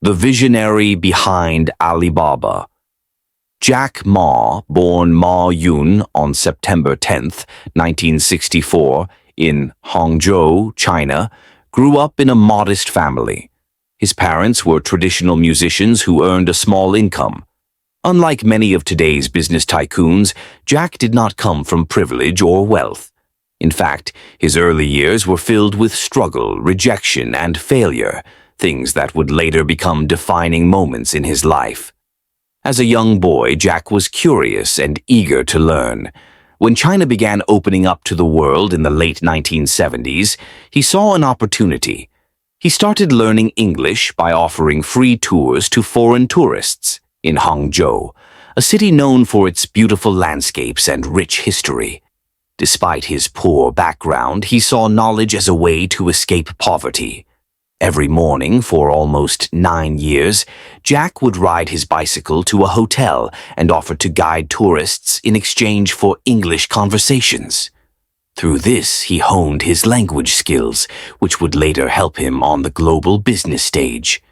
The visionary behind Alibaba. Jack Ma, born Ma Yun on September 10, 1964, in Hangzhou, China, grew up in a modest family. His parents were traditional musicians who earned a small income. Unlike many of today's business tycoons, Jack did not come from privilege or wealth. In fact, his early years were filled with struggle, rejection, and failure, things that would later become defining moments in his life. As a young boy, Jack was curious and eager to learn. When China began opening up to the world in the late 1970s, he saw an opportunity. He started learning English by offering free tours to foreign tourists in Hangzhou, a city known for its beautiful landscapes and rich history. Despite his poor background, he saw knowledge as a way to escape poverty. Every morning for almost 9 years, Jack would ride his bicycle to a hotel and offer to guide tourists in exchange for English conversations. Through this, he honed his language skills, which would later help him on the global business stage.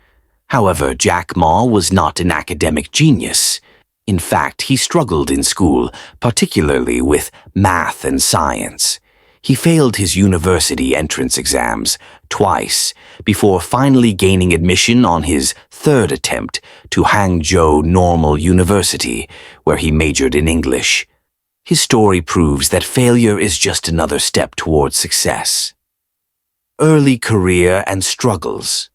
However, Jack Ma was not an academic genius. In fact, he struggled in school, particularly with math and science. He failed his university entrance exams twice before finally gaining admission on his third attempt to Hangzhou Normal University, where he majored in English. His story proves that failure is just another step towards success. Early career and struggles.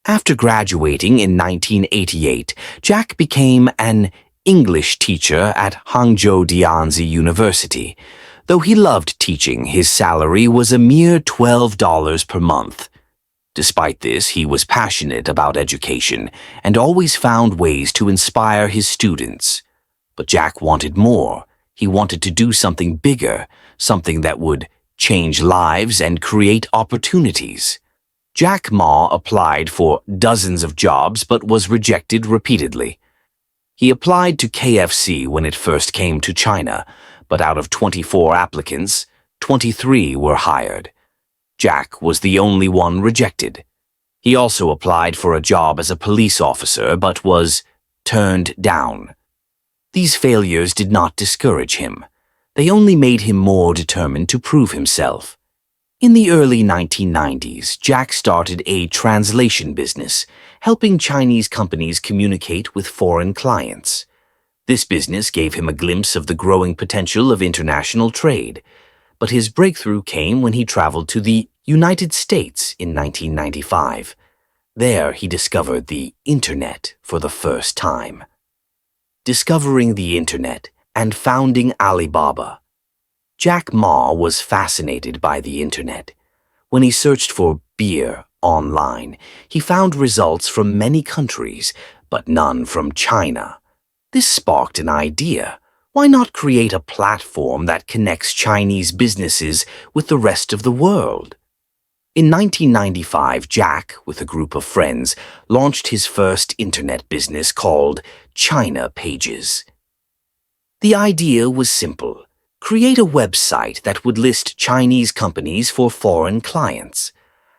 After graduating in 1988, Jack became an English teacher at Hangzhou Dianzi University. Though he loved teaching, his salary was a mere $12 per month. Despite this, he was passionate about education and always found ways to inspire his students. But Jack wanted more. He wanted to do something bigger, something that would change lives and create opportunities. Jack Ma applied for dozens of jobs but was rejected repeatedly. He applied to KFC when it first came to China, but out of 24 applicants, 23 were hired. Jack was the only one rejected. He also applied for a job as a police officer but was turned down. These failures did not discourage him. They only made him more determined to prove himself. In the early 1990s, Jack started a translation business, helping Chinese companies communicate with foreign clients. This business gave him a glimpse of the growing potential of international trade, but his breakthrough came when he traveled to the United States in 1995. There, he discovered the Internet for the first time. Discovering the Internet and founding Alibaba. Jack Ma was fascinated by the Internet. When he searched for beer online, he found results from many countries, but none from China. This sparked an idea. Why not create a platform that connects Chinese businesses with the rest of the world? In 1995, Jack, with a group of friends, launched his first internet business called China Pages. The idea was simple. Create a website that would list Chinese companies for foreign clients.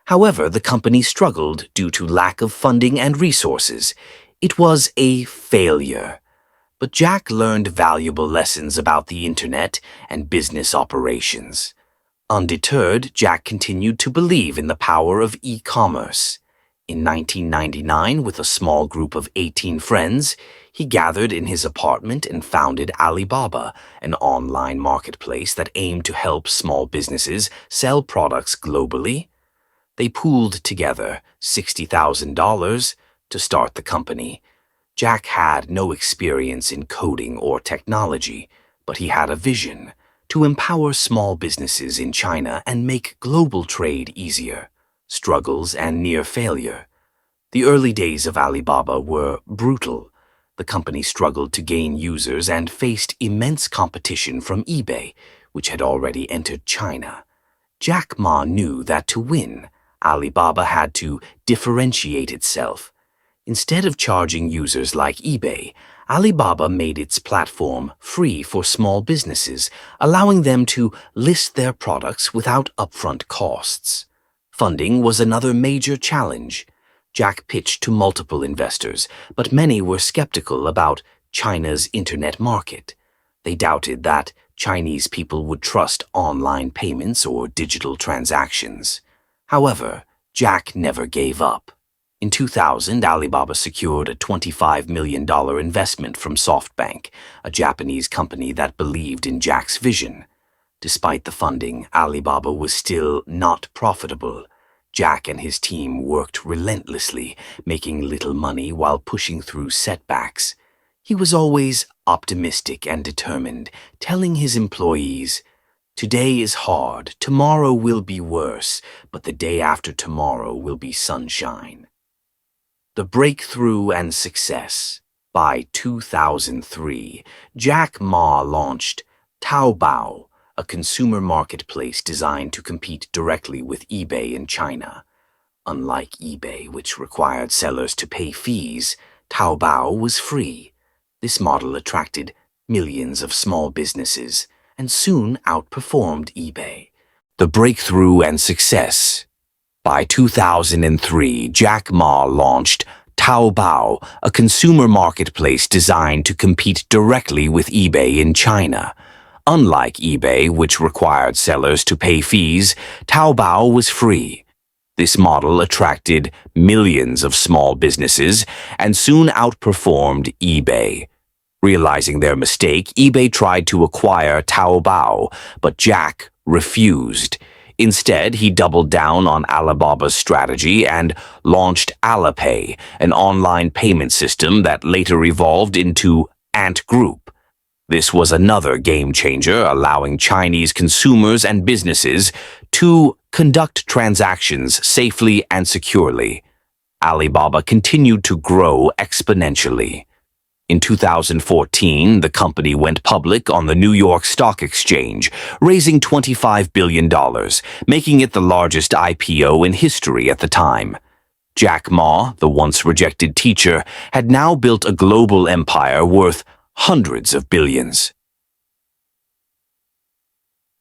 However, the company struggled due to lack of funding and resources. It was a failure. But Jack learned valuable lessons about the Internet and business operations. Undeterred, Jack continued to believe in the power of e-commerce. In 1999, with a small group of 18 friends, he gathered in his apartment and founded Alibaba, an online marketplace that aimed to help small businesses sell products globally. They pooled together $60,000 to start the company. Jack had no experience in coding or technology, but he had a vision to empower small businesses in China and make global trade easier. Struggles and near failure. The early days of Alibaba were brutal. The company struggled to gain users and faced immense competition from eBay, which had already entered China. Jack Ma knew that to win, Alibaba had to differentiate itself. Instead of charging users like eBay, Alibaba made its platform free for small businesses, allowing them to list their products without upfront costs. Funding was another major challenge. Jack pitched to multiple investors, but many were skeptical about China's internet market. They doubted that Chinese people would trust online payments or digital transactions. However, Jack never gave up. In 2000, Alibaba secured a $25 million investment from SoftBank, a Japanese company that believed in Jack's vision. Despite the funding, Alibaba was still not profitable. Jack and his team worked relentlessly, making little money while pushing through setbacks. He was always optimistic and determined, telling his employees, "Today is hard, tomorrow will be worse, but the day after tomorrow will be sunshine." The breakthrough and success. By 2003, Jack Ma launched Taobao, a consumer marketplace designed to compete directly with eBay in China. Unlike eBay, which required sellers to pay fees, Taobao was free. This model attracted millions of small businesses and soon outperformed eBay. The breakthrough and success. By 2003, Jack Ma launched Taobao, a consumer marketplace designed to compete directly with eBay in China. Unlike eBay, which required sellers to pay fees, Taobao was free. This model attracted millions of small businesses and soon outperformed eBay. Realizing their mistake, eBay tried to acquire Taobao, but Jack refused. Instead, he doubled down on Alibaba's strategy and launched Alipay, an online payment system that later evolved into Ant Group. This was another game changer, allowing Chinese consumers and businesses to conduct transactions safely and securely. Alibaba continued to grow exponentially. In 2014, the company went public on the New York Stock Exchange, raising $25 billion, making it the largest IPO in history at the time. Jack Ma, the once rejected teacher, had now built a global empire worth hundreds of billions.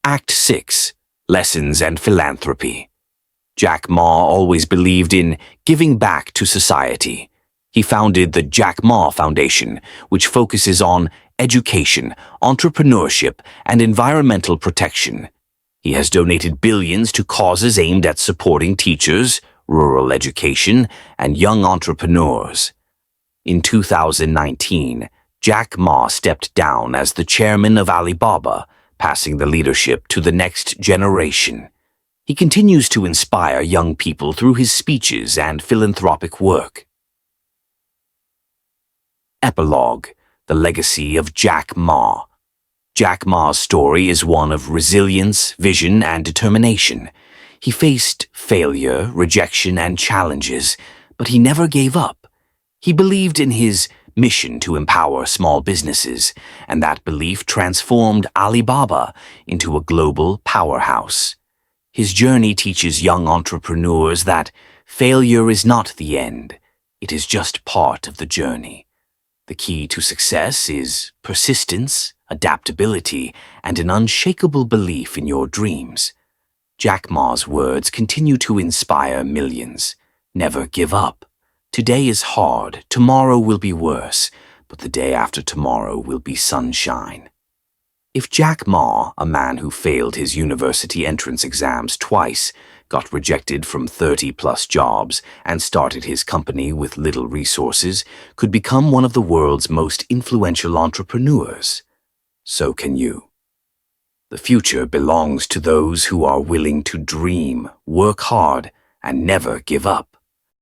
Act 6. Lessons and Philanthropy. Jack Ma always believed in giving back to society. He founded the Jack Ma Foundation, which focuses on education, entrepreneurship, and environmental protection. He has donated billions to causes aimed at supporting teachers, rural education, and young entrepreneurs. In 2019, Jack Ma stepped down as the chairman of Alibaba, passing the leadership to the next generation. He continues to inspire young people through his speeches and philanthropic work. Epilogue: The Legacy of Jack Ma. Jack Ma's story is one of resilience, vision, and determination. He faced failure, rejection, and challenges, but he never gave up. He believed in his mission to empower small businesses, and that belief transformed Alibaba into a global powerhouse. His journey teaches young entrepreneurs that failure is not the end, it is just part of the journey. The key to success is persistence, adaptability, and an unshakable belief in your dreams. Jack Ma's words continue to inspire millions. Never give up. Today is hard, tomorrow will be worse, but the day after tomorrow will be sunshine. If Jack Ma, a man who failed his university entrance exams twice, got rejected from 30-plus jobs, and started his company with little resources, could become one of the world's most influential entrepreneurs, so can you. The future belongs to those who are willing to dream, work hard, and never give up.